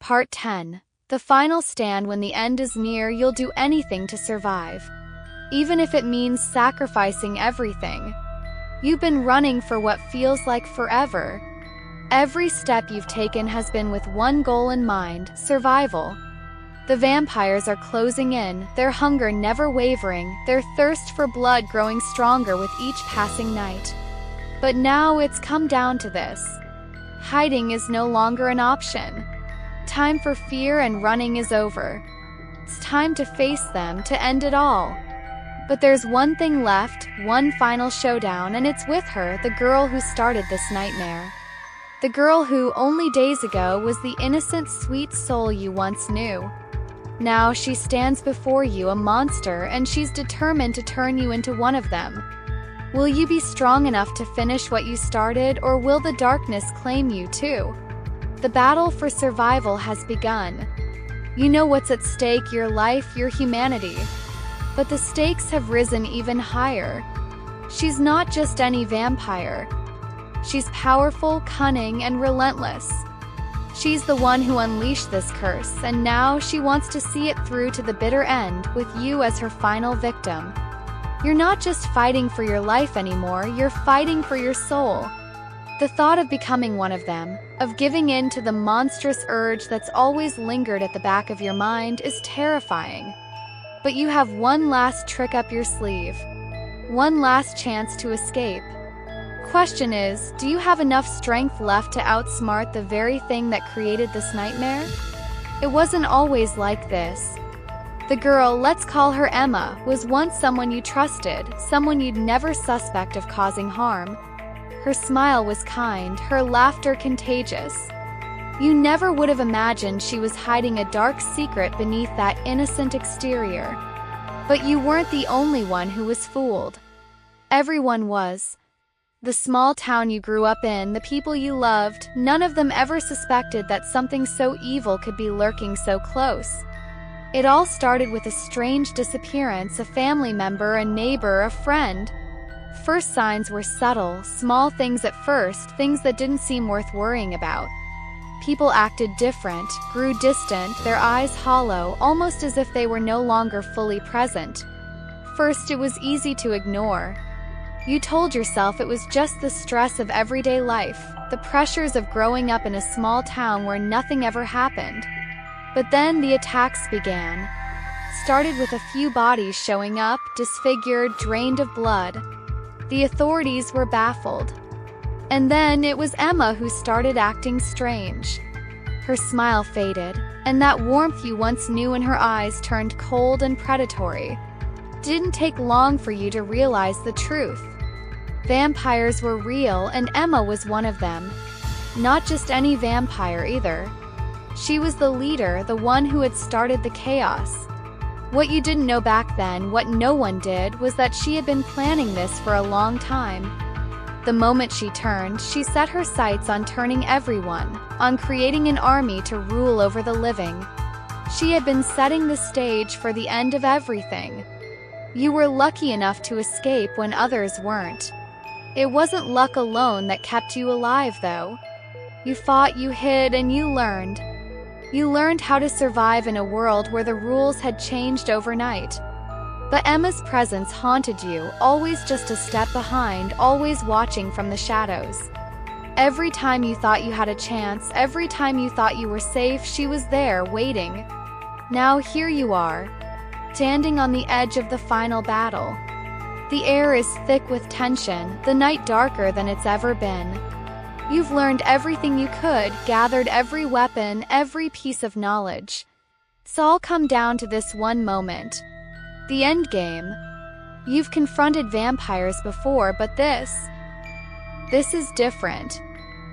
Part 10. The final stand. When the end is near, you'll do anything to survive. Even if it means sacrificing everything. You've been running for what feels like forever. Every step you've taken has been with one goal in mind: survival. The vampires are closing in, their hunger never wavering, their thirst for blood growing stronger with each passing night. But now it's come down to this. Hiding is no longer an option. Time for fear and running is over. It's time to face them, to end it all. But there's one thing left, one final showdown, and it's with her, the girl who started this nightmare. The girl who, only days ago, was the innocent, sweet soul you once knew. Now she stands before you, a monster, and she's determined to turn you into one of them. Will you be strong enough to finish what you started, or will the darkness claim you too? The battle for survival has begun. You know what's at stake: your life, your humanity. But the stakes have risen even higher. She's not just any vampire. She's powerful, cunning, and relentless. She's the one who unleashed this curse, and now she wants to see it through to the bitter end, with you as her final victim. You're not just fighting for your life anymore, you're fighting for your soul. The thought of becoming one of them, of giving in to the monstrous urge that's always lingered at the back of your mind, is terrifying. But you have one last trick up your sleeve. One last chance to escape. Question is, do you have enough strength left to outsmart the very thing that created this nightmare? It wasn't always like this. The girl, let's call her Emma, was once someone you trusted, someone you'd never suspect of causing harm. Her smile was kind, her laughter contagious. You never would have imagined she was hiding a dark secret beneath that innocent exterior. But you weren't the only one who was fooled. Everyone was. The small town you grew up in, the people you loved, none of them ever suspected that something so evil could be lurking so close. It all started with a strange disappearance, a family member, a neighbor, a friend. First signs were subtle, small things at first, things that didn't seem worth worrying about. People acted different, grew distant, their eyes hollow, almost as if they were no longer fully present. First, it was easy to ignore. You told yourself it was just the stress of everyday life, the pressures of growing up in a small town where nothing ever happened. But then the attacks began. Started with a few bodies showing up, disfigured, drained of blood. The authorities were baffled. And then it was Emma who started acting strange. Her smile faded, and that warmth you once knew in her eyes turned cold and predatory. Didn't take long for you to realize the truth. Vampires were real, and Emma was one of them. Not just any vampire either. She was the leader, the one who had started the chaos. What you didn't know back then, what no one did, was that she had been planning this for a long time. The moment she turned, she set her sights on turning everyone, on creating an army to rule over the living. She had been setting the stage for the end of everything. You were lucky enough to escape when others weren't. It wasn't luck alone that kept you alive, though. You fought, you hid, and you learned. You learned how to survive in a world where the rules had changed overnight. But Emma's presence haunted you, always just a step behind, always watching from the shadows. Every time you thought you had a chance, every time you thought you were safe, she was there, waiting. Now here you are, standing on the edge of the final battle. The air is thick with tension, the night darker than it's ever been. You've learned everything you could, gathered every weapon, every piece of knowledge. It's all come down to this one moment. The end game. You've confronted vampires before, but this is different.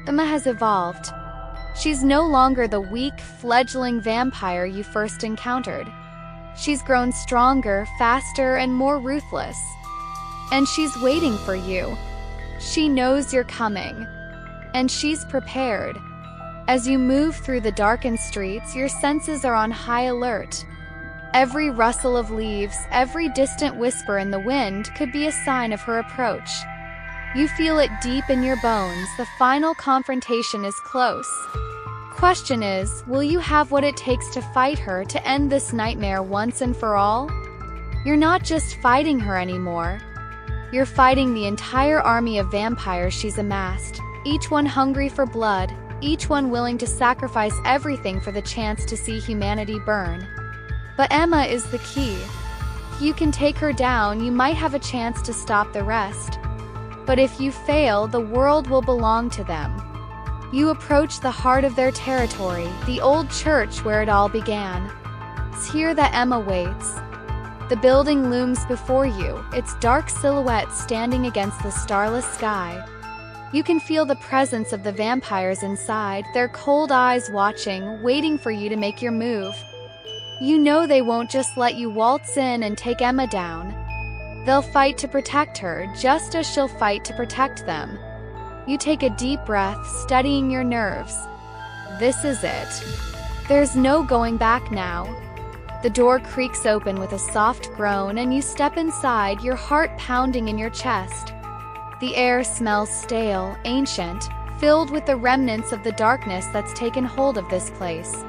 Emma has evolved. She's no longer the weak, fledgling vampire you first encountered. She's grown stronger, faster, and more ruthless. And she's waiting for you. She knows you're coming. And she's prepared. As you move through the darkened streets, your senses are on high alert. Every rustle of leaves, every distant whisper in the wind could be a sign of her approach. You feel it deep in your bones, the final confrontation is close. question is, will you have what it takes to fight her to end this nightmare once and for all? You're not just fighting her anymore. You're fighting the entire army of vampires she's amassed, each one hungry for blood, each one willing to sacrifice everything for the chance to see humanity burn. But Emma is the key. If you can take her down, you might have a chance to stop the rest. But if you fail, the world will belong to them. You approach the heart of their territory, the old church where it all began. It's here that Emma waits. The building looms before you, its dark silhouette standing against the starless sky. You can feel the presence of the vampires inside, their cold eyes watching, waiting for you to make your move. You know they won't just let you waltz in and take Emma down. They'll fight to protect her, just as she'll fight to protect them. You take a deep breath, steadying your nerves. This is it. There's no going back now. The door creaks open with a soft groan and you step inside, your heart pounding in your chest. The air smells stale, ancient, filled with the remnants of the darkness that's taken hold of this place.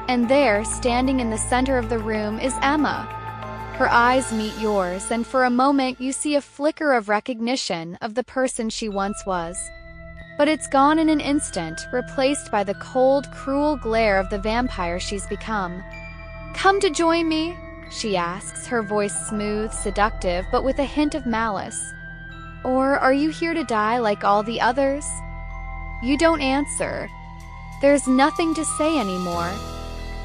And there, standing in the center of the room, is Emma. Her eyes meet yours, and for a moment you see a flicker of recognition of the person she once was. But it's gone in an instant, replaced by the cold, cruel glare of the vampire she's become. "Come to join me?" she asks, her voice smooth, seductive, but with a hint of malice. "Or are you here to die like all the others?" You don't answer. There's nothing to say anymore.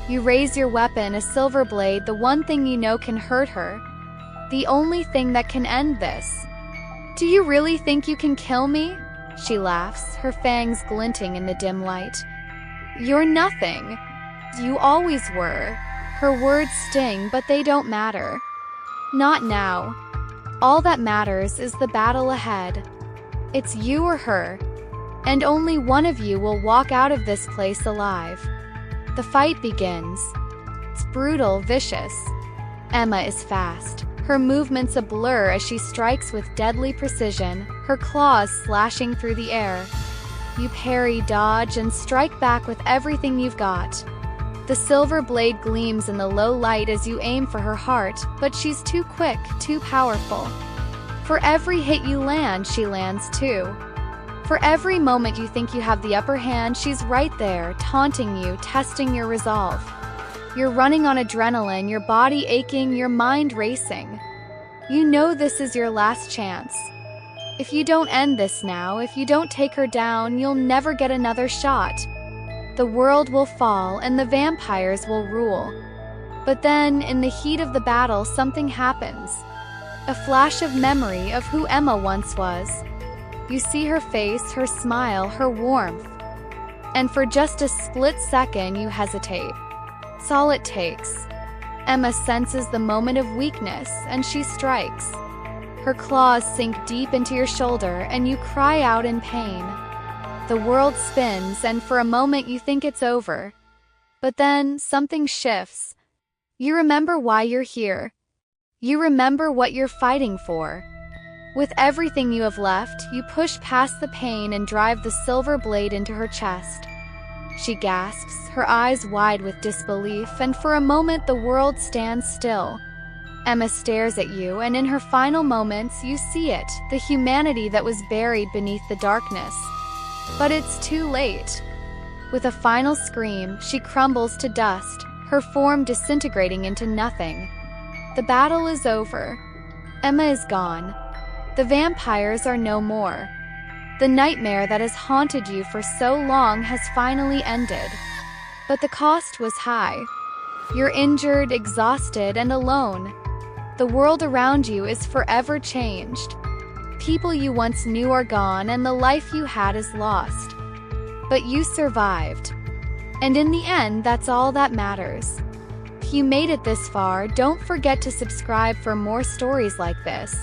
You raise your weapon, a silver blade, the one thing you know can hurt her. The only thing that can end this. "Do you really think you can kill me?" She laughs, her fangs glinting in the dim light. "You're nothing. You always were." Her words sting, but they don't matter. Not now. All that matters is the battle ahead. It's you or her. And only one of you will walk out of this place alive. The fight begins. It's brutal, vicious. Emma is fast, her movements a blur as she strikes with deadly precision, her claws slashing through the air. You parry, dodge, and strike back with everything you've got. The silver blade gleams in the low light as you aim for her heart, but she's too quick, too powerful. For every hit you land, she lands too. For every moment you think you have the upper hand, she's right there, taunting you, testing your resolve. You're running on adrenaline, your body aching, your mind racing. You know this is your last chance. If you don't end this now, if you don't take her down, you'll never get another shot. The world will fall and the vampires will rule. But then, in the heat of the battle, something happens. A flash of memory of who Emma once was. You see her face, her smile, her warmth. And for just a split second, you hesitate. It's all it takes. Emma senses the moment of weakness, and she strikes. Her claws sink deep into your shoulder, and you cry out in pain. The world spins, and for a moment you think it's over. But then, something shifts. You remember why you're here. You remember what you're fighting for. With everything you have left, you push past the pain and drive the silver blade into her chest. She gasps, her eyes wide with disbelief, and for a moment the world stands still. Emma stares at you, and in her final moments you see it, the humanity that was buried beneath the darkness. But it's too late. With a final scream, she crumbles to dust, her form disintegrating into nothing. The battle is over. Emma is gone. The vampires are no more. The nightmare that has haunted you for so long has finally ended. But the cost was high. You're injured, exhausted, and alone. The world around you is forever changed. People you once knew are gone, and the life you had is lost. But you survived. And in the end, that's all that matters. If you made it this far, don't forget to subscribe for more stories like this.